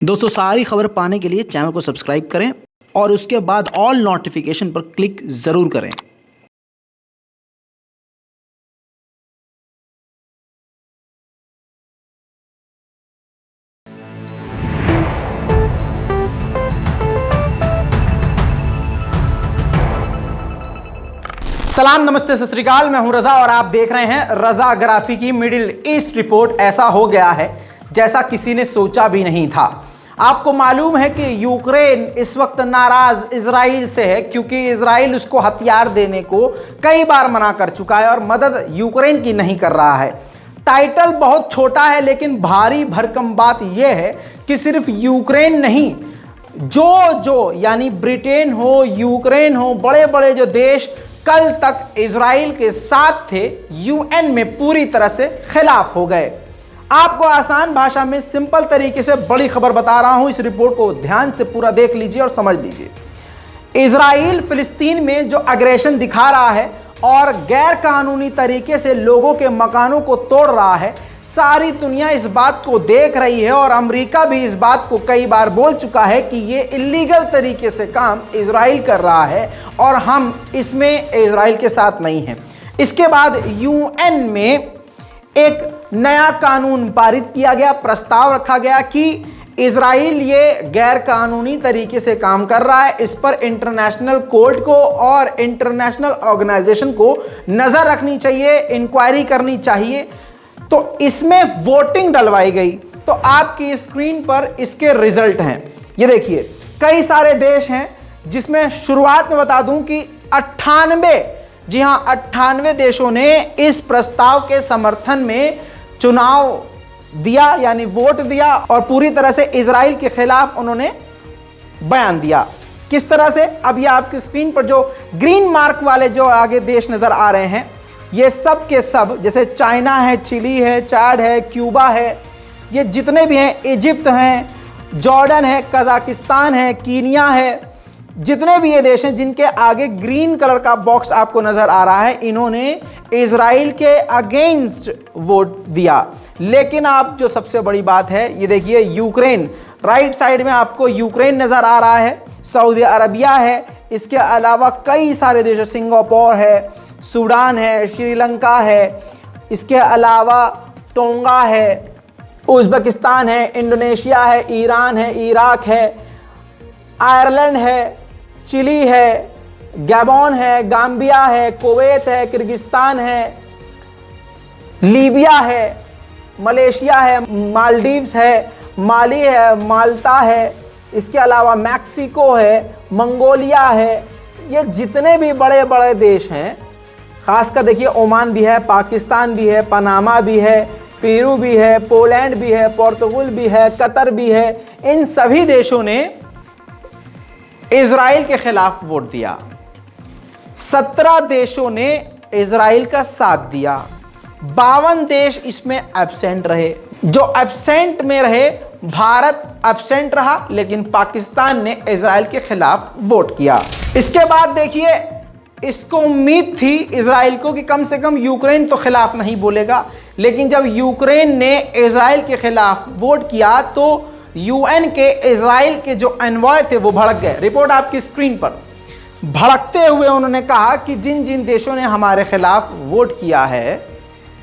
दोस्तों सारी खबर पाने के लिए चैनल को सब्सक्राइब करें और उसके बाद ऑल नोटिफिकेशन पर क्लिक ज़रूर करें। सलाम, नमस्ते, सत श्री अकाल। मैं हूं रजा और आप देख रहे हैं रजा ग्राफी की मिडिल ईस्ट रिपोर्ट। ऐसा हो गया है जैसा किसी ने सोचा भी नहीं था। आपको मालूम है कि यूक्रेन इस वक्त नाराज इजराइल से है क्योंकि इजराइल उसको हथियार देने को कई बार मना कर चुका है और मदद यूक्रेन की नहीं कर रहा है। टाइटल बहुत छोटा है लेकिन भारी भरकम बात यह है कि सिर्फ यूक्रेन नहीं, जो यानी ब्रिटेन हो, यूक्रेन हो, बड़े बड़े जो देश कल तक इजराइल के साथ थे, यूएन में पूरी तरह से खिलाफ हो गए। आपको आसान भाषा में सिंपल तरीके से बड़ी खबर बता रहा हूं। इस रिपोर्ट को ध्यान से पूरा देख लीजिए और समझ लीजिए। इजराइल फिलिस्तीन में जो अग्रेशन दिखा रहा है और गैर कानूनी तरीके से लोगों के मकानों को तोड़ रहा है, सारी दुनिया इस बात को देख रही है और अमेरिका भी इस बात को कई बार बोल चुका है कि ये इलीगल तरीके से काम इजराइल कर रहा है और हम इसमें इजराइल के साथ नहीं हैं। इसके बाद यूएन में एक नया कानून पारित किया गया, प्रस्ताव रखा गया कि इजराइल ये गैर कानूनी तरीके से काम कर रहा है, इस पर इंटरनेशनल कोर्ट को और इंटरनेशनल ऑर्गेनाइजेशन को नज़र रखनी चाहिए, इंक्वायरी करनी चाहिए। तो इसमें वोटिंग डलवाई गई। तो आपकी स्क्रीन पर इसके रिजल्ट हैं, ये देखिए। कई सारे देश हैं जिसमें शुरुआत में बता दूं कि 98, जी हां 98 देशों ने इस प्रस्ताव के समर्थन में चुनाव दिया, यानी वोट दिया और पूरी तरह से इजराइल के खिलाफ उन्होंने बयान दिया। किस तरह से? अब ये आपकी स्क्रीन पर जो ग्रीन मार्क वाले जो आगे देश नजर आ रहे हैं, ये सब के सब, जैसे चाइना है, चिली है, चाड है, क्यूबा है, ये जितने भी हैं, इजिप्ट हैं, जॉर्डन है, कजाकिस्तान है, कीनिया है, जितने भी ये देश हैं जिनके आगे ग्रीन कलर का बॉक्स आपको नजर आ रहा है, इन्होंने इजराइल के अगेंस्ट वोट दिया। लेकिन आप जो सबसे बड़ी बात है, ये देखिए यूक्रेन, राइट साइड में आपको यूक्रेन नजर आ रहा है, सऊदी अरबिया है, इसके अलावा कई सारे देश, सिंगापुर है, सूडान है, श्रीलंका है, इसके अलावा टोंगा है, उज़्बेकिस्तान है, इंडोनेशिया है, ईरान है, इराक है, आयरलैंड है, चिली है, गैबोन है, गाम्बिया है, कुवैत है, किर्गिस्तान है, लीबिया है, मलेशिया है, मालदीव्स है, माली है, माल्टा है, इसके अलावा मैक्सिको है, मंगोलिया है। ये जितने भी बड़े बड़े देश हैं, खासकर देखिए ओमान भी है, पाकिस्तान भी है, पनामा भी है, पेरू भी है, पोलैंड भी है, पोर्तुगल भी है, कतर भी है, इन सभी देशों ने इजराइल के खिलाफ वोट दिया। 17 देशों ने इजराइल का साथ दिया, 52 देश इसमें एब्सेंट रहे। जो एब्सेंट में रहे, भारत एब्सेंट रहा, लेकिन पाकिस्तान ने इजराइल के खिलाफ वोट किया। इसके बाद देखिए, इसको उम्मीद थी इजराइल को कि कम से कम यूक्रेन तो खिलाफ नहीं बोलेगा, लेकिन जब यूक्रेन ने इजराइल के खिलाफ वोट किया तो यूएन के इजराइल के जो एनवॉय थे वो भड़क गए। रिपोर्ट आपकी स्क्रीन पर। भड़कते हुए उन्होंने कहा कि जिन जिन देशों ने हमारे खिलाफ वोट किया है,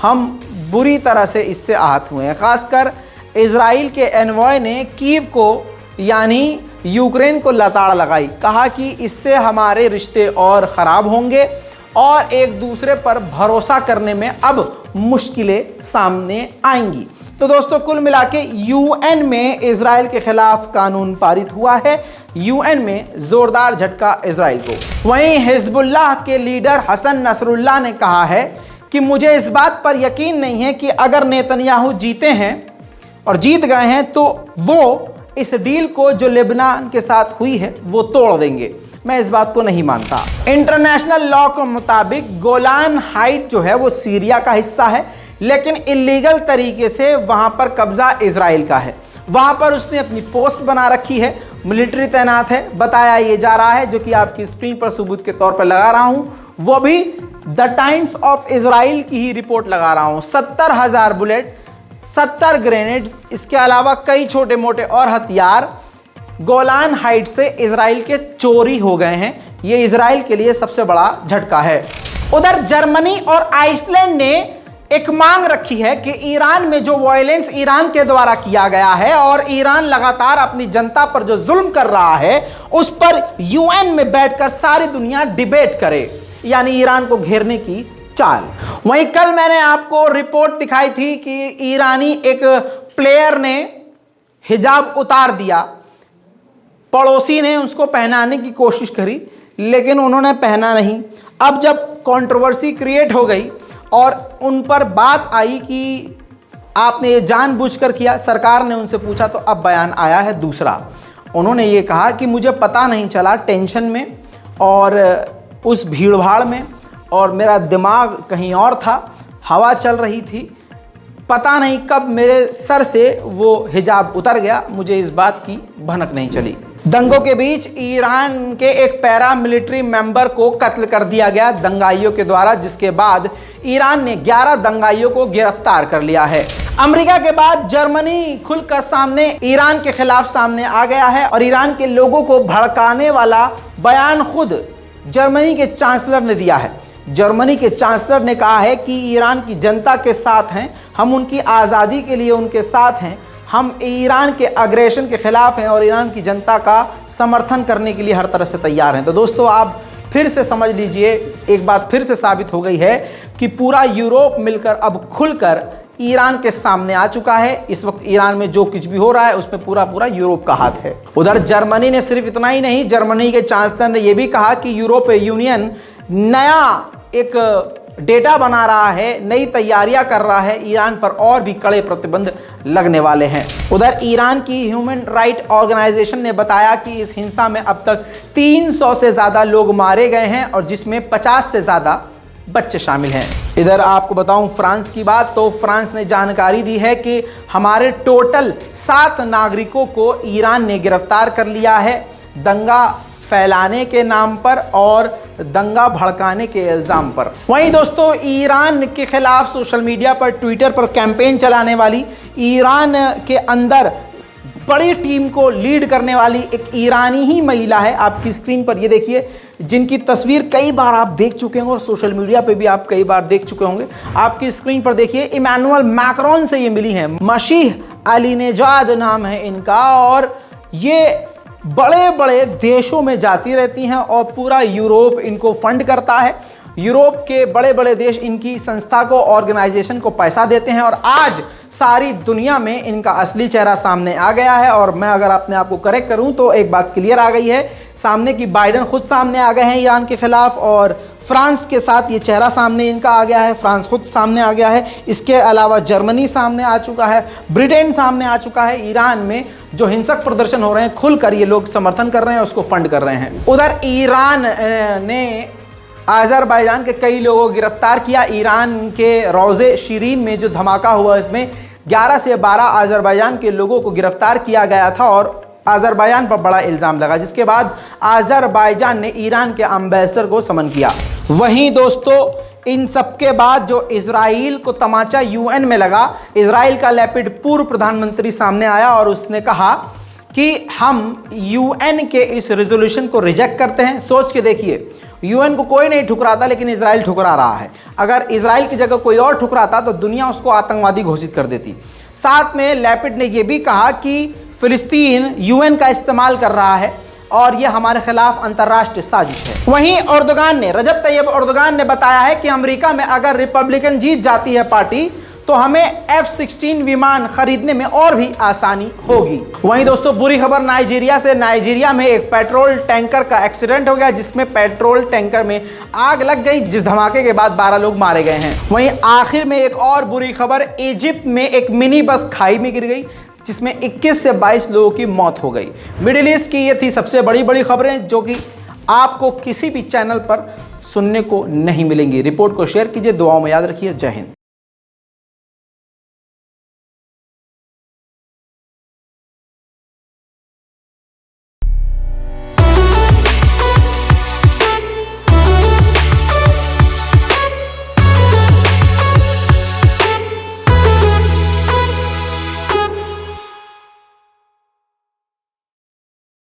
हम बुरी तरह से इससे आहत हुए हैं। खासकर इजराइल के एनवॉय ने कीव को, यानी यूक्रेन को लताड़ लगाई, कहा कि इससे हमारे रिश्ते और ख़राब होंगे और एक दूसरे पर भरोसा करने में अब मुश्किलें सामने आएंगी। तो दोस्तों, कुल मिला के यूएन में इजराइल के खिलाफ कानून पारित हुआ है। यूएन में जोरदार झटका इजराइल को। वहीं हिजबुल्लाह के लीडर हसन नसरुल्लाह ने कहा है कि मुझे इस बात पर यकीन नहीं है कि अगर नेतन्याहू जीते हैं और जीत गए हैं तो वो इस डील को जो लेबनान के साथ हुई है वो तोड़ देंगे। मैं इस बात को नहीं मानता। इंटरनेशनल लॉ के मुताबिक गोलान हाइट जो है वो सीरिया का हिस्सा है, लेकिन इलीगल तरीके से वहां पर कब्जा इजराइल का है। वहां पर उसने अपनी पोस्ट बना रखी है, मिलिट्री तैनात है, बताया ये जा रहा है, जो कि आपकी स्क्रीन पर सबूत के तौर पर लगा रहा हूं। वो भी द टाइम्स ऑफ इजराइल की ही रिपोर्ट लगा रहा हूं। 70,000 बुलेट, 70 ग्रेनेड, इसके अलावा कई छोटे मोटे और हथियार गोलान हाइट से इजराइल के चोरी हो गए हैं। ये इजराइल के लिए सबसे बड़ा झटका है। उधर जर्मनी और आइसलैंड ने एक मांग रखी है कि ईरान में जो वायलेंस ईरान के द्वारा किया गया है और ईरान लगातार अपनी जनता पर जो जुल्म कर रहा है उस पर यूएन में बैठकर सारी दुनिया डिबेट करे, यानी ईरान को घेरने की चाल। वहीं कल मैंने आपको रिपोर्ट दिखाई थी कि ईरानी एक प्लेयर ने हिजाब उतार दिया, पड़ोसी ने उसको पहनाने की कोशिश करी लेकिन उन्होंने पहना नहीं। अब जब कंट्रोवर्सी क्रिएट हो गई और उन पर बात आई कि आपने ये जानबूझकर किया, सरकार ने उनसे पूछा तो अब बयान आया है दूसरा। उन्होंने ये कहा कि मुझे पता नहीं चला टेंशन में और उस भीड़भाड़ में, और मेरा दिमाग कहीं और था, हवा चल रही थी, पता नहीं कब मेरे सर से वो हिजाब उतर गया, मुझे इस बात की भनक नहीं चली। दंगों के बीच ईरान के एक पैरामिलिट्री मेंबर को कत्ल कर दिया गया दंगाइयों के द्वारा, जिसके बाद ईरान ने 11 दंगाइयों को गिरफ्तार कर लिया है। अमेरिका के बाद जर्मनी खुलकर सामने ईरान के खिलाफ सामने आ गया है और ईरान के लोगों को भड़काने वाला बयान खुद जर्मनी के चांसलर ने दिया है। जर्मनी के चांसलर ने कहा है कि ईरान की जनता के साथ हैं, हम उनकी आज़ादी के लिए उनके साथ हैं, हम ईरान के अग्रेशन के खिलाफ हैं और ईरान की जनता का समर्थन करने के लिए हर तरह से तैयार हैं। तो दोस्तों आप फिर से समझ लीजिए, एक बात फिर से साबित हो गई है कि पूरा यूरोप मिलकर अब खुलकर ईरान के सामने आ चुका है। इस वक्त ईरान में जो कुछ भी हो रहा है उसमें पूरा यूरोप का हाथ है। उधर जर्मनी ने सिर्फ इतना ही नहीं, जर्मनी के चांसलर ने यह भी कहा कि यूरोपीय यूनियन नया एक डेटा बना रहा है, नई तैयारियां कर रहा है, ईरान पर और भी कड़े प्रतिबंध लगने वाले हैं। उधर ईरान की ह्यूमन राइट ऑर्गेनाइजेशन ने बताया कि इस हिंसा में अब तक 300 से ज़्यादा लोग मारे गए हैं और जिसमें 50 से ज़्यादा बच्चे शामिल हैं। इधर आपको बताऊं फ्रांस की बात, तो फ्रांस ने जानकारी दी है कि हमारे टोटल 7 नागरिकों को ईरान ने गिरफ्तार कर लिया है दंगा फैलाने के नाम पर और दंगा भड़काने के इल्ज़ाम पर। वहीं दोस्तों ईरान के खिलाफ सोशल मीडिया पर, ट्विटर पर कैंपेन चलाने वाली, ईरान के अंदर बड़ी टीम को लीड करने वाली एक ईरानी ही महिला है। आपकी स्क्रीन पर ये देखिए, जिनकी तस्वीर कई बार आप देख चुके होंगे और सोशल मीडिया पे भी आप कई बार देख चुके होंगे। आपकी स्क्रीन पर देखिए, इमैनुअल मैक्रोन से ये मिली हैं। मशीह अलीनेजाद नाम है इनका और ये बड़े बड़े देशों में जाती रहती हैं और पूरा यूरोप इनको फंड करता है। यूरोप के बड़े बड़े देश इनकी संस्था को, ऑर्गेनाइजेशन को पैसा देते हैं और आज सारी दुनिया में इनका असली चेहरा सामने आ गया है। और मैं अगर अपने आप को करेक्ट करूं तो एक बात क्लियर आ गई है सामने कि बाइडेन खुद सामने आ गए हैं ईरान के खिलाफ और फ्रांस के साथ ये चेहरा सामने इनका आ गया है, फ्रांस खुद सामने आ गया है। इसके अलावा जर्मनी सामने आ चुका है, ब्रिटेन सामने आ चुका है। ईरान में जो हिंसक प्रदर्शन हो रहे हैं खुलकर ये लोग समर्थन कर रहे हैं, उसको फंड कर रहे हैं। उधर ईरान ने अज़रबैजान के कई लोगों को गिरफ्तार किया। ईरान के रोज़े शिरीन में जो धमाका हुआ इसमें 11 से 12 अज़रबैजान के लोगों को गिरफ्तार किया गया था और अज़रबैजान पर बड़ा इल्ज़ाम लगा, जिसके बाद अज़रबैजान ने ईरान के एम्बेसडर को समन किया। वहीं दोस्तों इन सबके बाद जो इजराइल को तमाचा यूएन में लगा, इजराइल का लैपिड पूर्व प्रधानमंत्री सामने आया और उसने कहा कि हम यूएन के इस रेजोल्यूशन को रिजेक्ट करते हैं। सोच के देखिए, यूएन को कोई नहीं ठुकराता लेकिन इजराइल ठुकरा रहा है। अगर इजराइल की जगह कोई और ठुकराता तो दुनिया उसको आतंकवादी घोषित कर देती। साथ में लैपिड ने यह भी कहा कि फिलिस्तीन यूएन का इस्तेमाल कर रहा है और यह हमारे खिलाफ अंतर्राष्ट्रीय साजिश है। वहीं एर्दोगान ने, रजब तैयब एर्दोगान ने बताया है कि अमेरिका में अगर रिपब्लिकन जीत जाती है पार्टी तो हमें F-16 विमान खरीदने में और भी आसानी होगी। वहीं दोस्तों बुरी खबर नाइजीरिया से। नाइजीरिया में एक पेट्रोल टैंकर का एक्सीडेंट हो गया जिसमें पेट्रोल टैंकर में आग लग गई, जिस धमाके के बाद 12 लोग मारे गए हैं। वहीं आखिर में एक और बुरी खबर, इजिप्ट में एक मिनी बस खाई में गिर गई जिसमें 21 से 22 लोगों की मौत हो गई। मिडिल ईस्ट की ये थी सबसे बड़ी खबरें जो कि आपको किसी भी चैनल पर सुनने को नहीं मिलेंगी। रिपोर्ट को शेयर कीजिए, दुआओं में याद रखिए। जय हिंद।